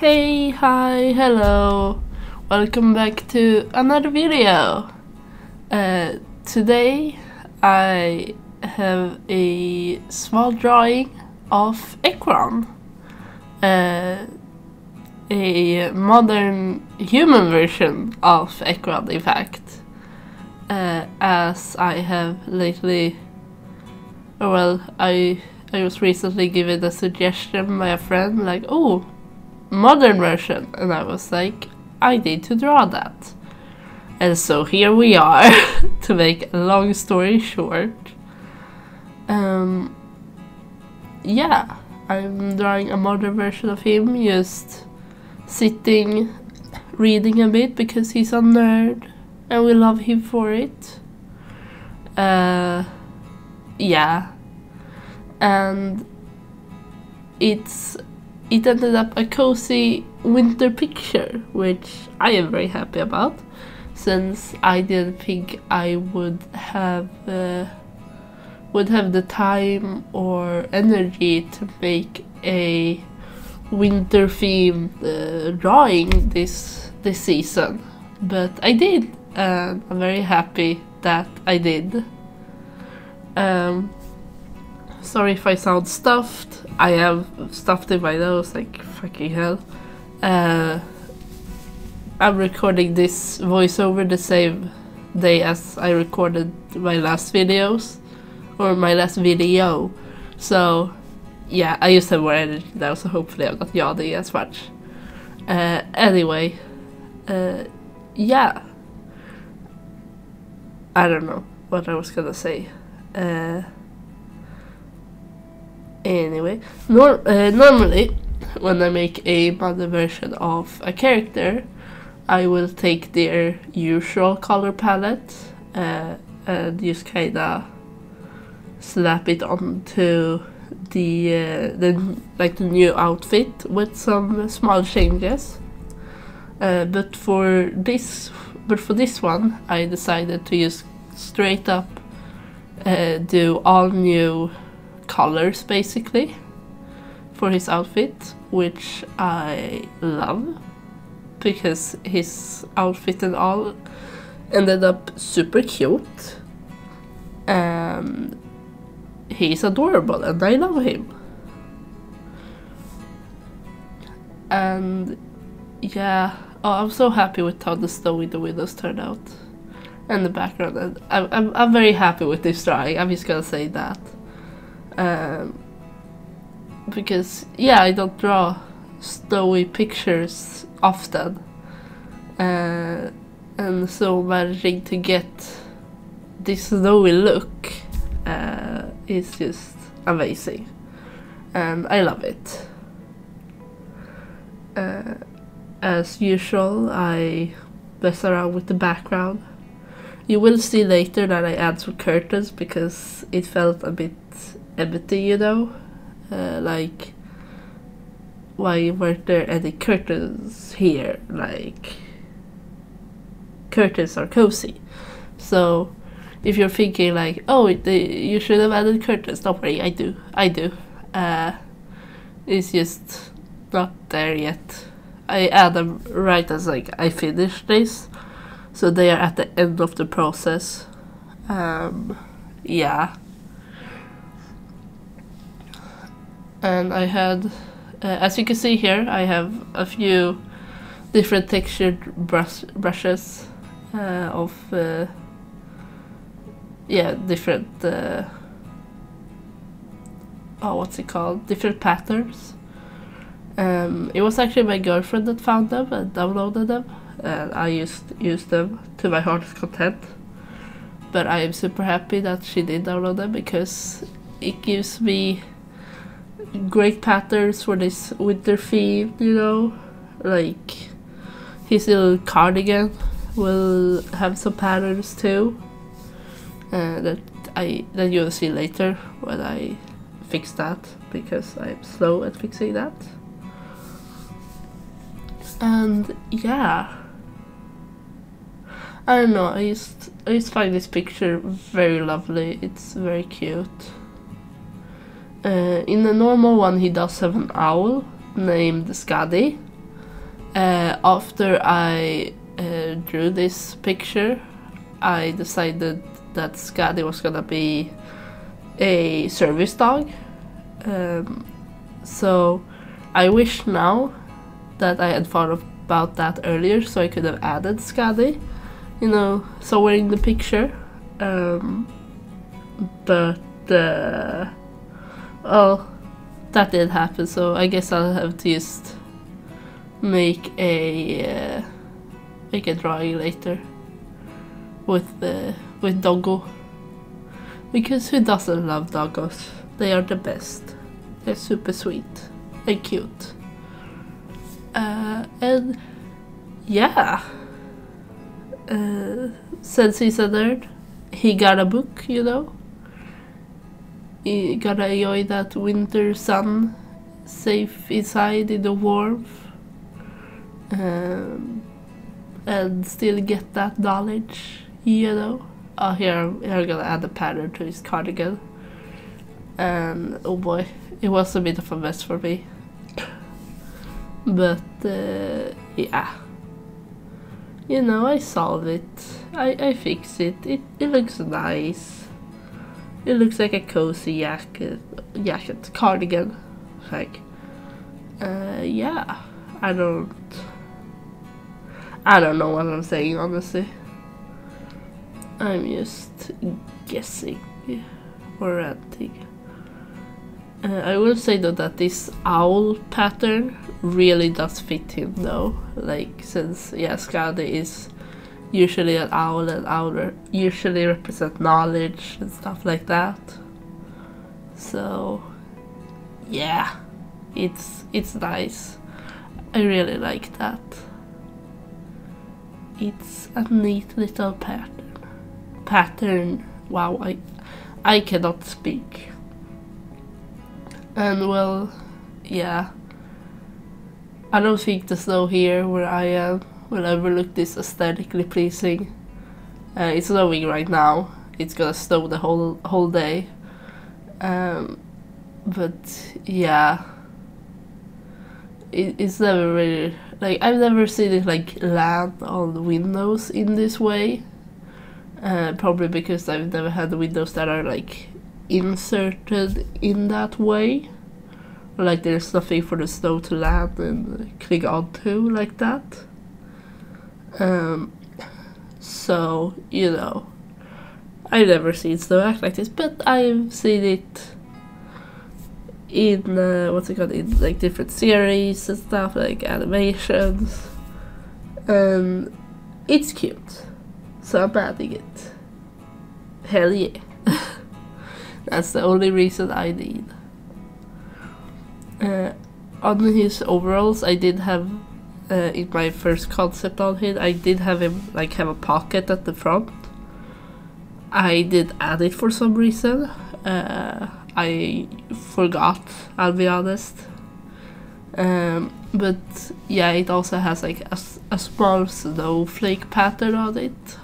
Hey, hi, hello, welcome back to another video. Today I have a small drawing of Ekron, a modern human version of Ekron, in fact, as I have lately, I was recently given a suggestion by a friend, like, oh, modern version, and I was like, I need to draw that. And so here we are. To make a long story short, yeah, I'm drawing a modern version of him, just sitting reading a bit because he's a nerd and we love him for it. Yeah, and it ended up a cozy winter picture, which I am very happy about, since I didn't think I would have the time or energy to make a winter themed drawing this season, but I did, and I'm very happy that I did. Sorry if I sound stuffed. I am stuffed in my nose, like fucking hell. I'm recording this voiceover the same day as I recorded my last videos, or my last video. So yeah, I used to have more energy now, so hopefully I'm not yawning as much. Anyway, yeah. I don't know what I was gonna say. Anyway, normally when I make a modern version of a character, I will take their usual color palette and just kinda slap it onto the new outfit with some small changes. But for this one, I decided to just straight up do all new colors basically for his outfit, which I love because his outfit and all ended up super cute and he's adorable and I love him. And yeah, I'm so happy with how the snow in the windows turned out and the background, and I'm very happy with this drawing. I'm just gonna say that. Because yeah, I don't draw snowy pictures often, and so managing to get this snowy look is just amazing, and I love it. As usual, I mess around with the background. You will see later that I add some curtains because it felt a bit empty, you know? Like, why weren't there any curtains here? Like, curtains are cozy. So, if you're thinking like, oh, you should have added curtains, don't worry, I do. It's just not there yet. I add them right as like I finish this, so they are at the end of the process. Yeah. And I had, as you can see here, I have a few different textured brushes of yeah, different what's it called? Different patterns. It was actually my girlfriend that found them and downloaded them, and I used them to my heart's content. But I am super happy that she did download them because it gives me great patterns for this winter theme, you know? Like, his little cardigan will have some patterns too, that you'll see later when I fix that, because I'm slow at fixing that. And yeah, I don't know, I just find this picture very lovely. It's very cute. In the normal one he does have an owl named Skadi, After I drew this picture, I decided that Skadi was gonna be a service dog. So I wish now that I had thought about that earlier, so I could have added Skadi, you know, somewhere in the picture. But well, that did happen, so I guess I'll have to just make a drawing later with Doggo, because who doesn't love doggos? They are the best. They're super sweet and cute. And yeah, since he's a nerd, he got a book, you know. He gotta enjoy that winter sun, safe inside in the warmth, and still get that knowledge, you know. Oh, here I'm gonna add a pattern to his cardigan, and oh boy, it was a bit of a mess for me. But yeah, you know, I solved it. I fixed it. It looks nice. It looks like a cozy jacket, cardigan. Like, yeah, I don't know what I'm saying, honestly. I'm just guessing or ranting. I will say though that this owl pattern really does fit him though. Like, since Skadi is usually an owl, and owl usually represent knowledge and stuff like that. So yeah, it's nice. I really like that. It's a neat little pattern. Wow, I cannot speak. And well, yeah, I don't think the snow here where I am will ever look this aesthetically pleasing. It's snowing right now. It's gonna snow the whole day. But yeah, it's never really, like, I've never seen it like land on windows in this way. Probably because I've never had windows that are like inserted in that way. Like, there's nothing for the snow to land and cling onto like that. So, you know, I've never seen snow act like this, but I've seen it in in like different series and stuff, like animations, and it's cute, so I'm adding it. Hell yeah. That's the only reason I need. On his overalls, I did have in my first concept on him, I did have him like have a pocket at the front. I did add it for some reason. I forgot, I'll be honest. But yeah, it also has like a small snowflake pattern on it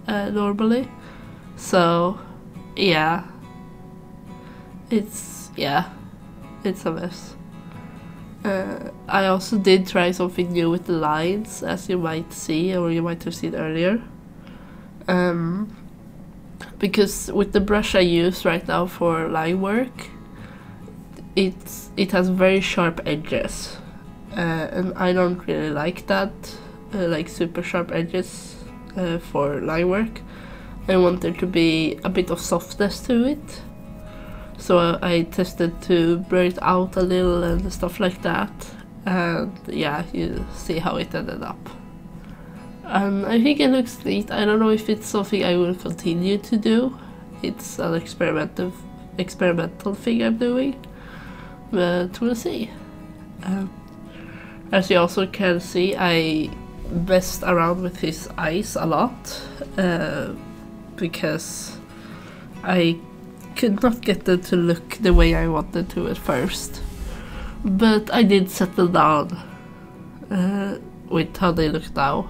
normally. So yeah, it's a mess. I also did try something new with the lines, as you might see, or you might have seen earlier. Because with the brush I use right now for line work, it has very sharp edges, and I don't really like that, like super sharp edges for line work. I want there to be a bit of softness to it. So I tested to blur it out a little and stuff like that, and yeah, you see how it ended up. And I think it looks neat. I don't know if it's something I will continue to do. It's an experimental thing I'm doing, but we'll see. As you also can see, I messed around with his eyes a lot, because I could not get them to look the way I wanted to at first. But I did settle down with how they look now.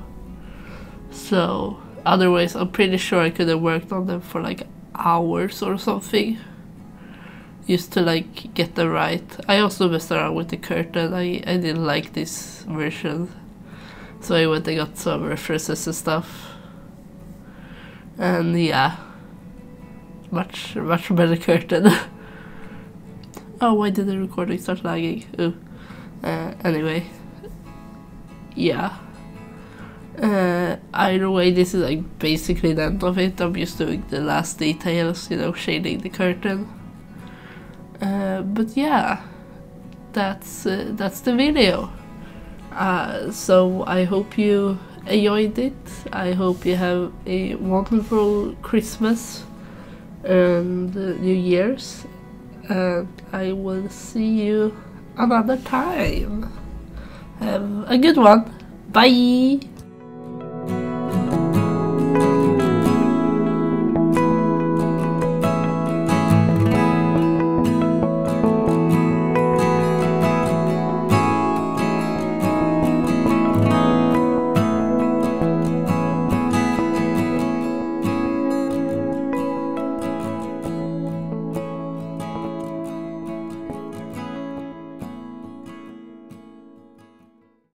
So otherwise, I'm pretty sure I could have worked on them for like hours or something, just to like get them right. I also messed around with the curtain. I didn't like this version So I went and got some references and stuff. And yeah, much better curtain. Oh, why did the recording start lagging? Ooh. Anyway, yeah. Either way, this is like basically the end of it. I'm just doing the last details, you know, shading the curtain. But yeah, that's the video. So I hope you enjoyed it. I hope you have a wonderful Christmas and New Year's, and I will see you another time. Have a good one. Bye.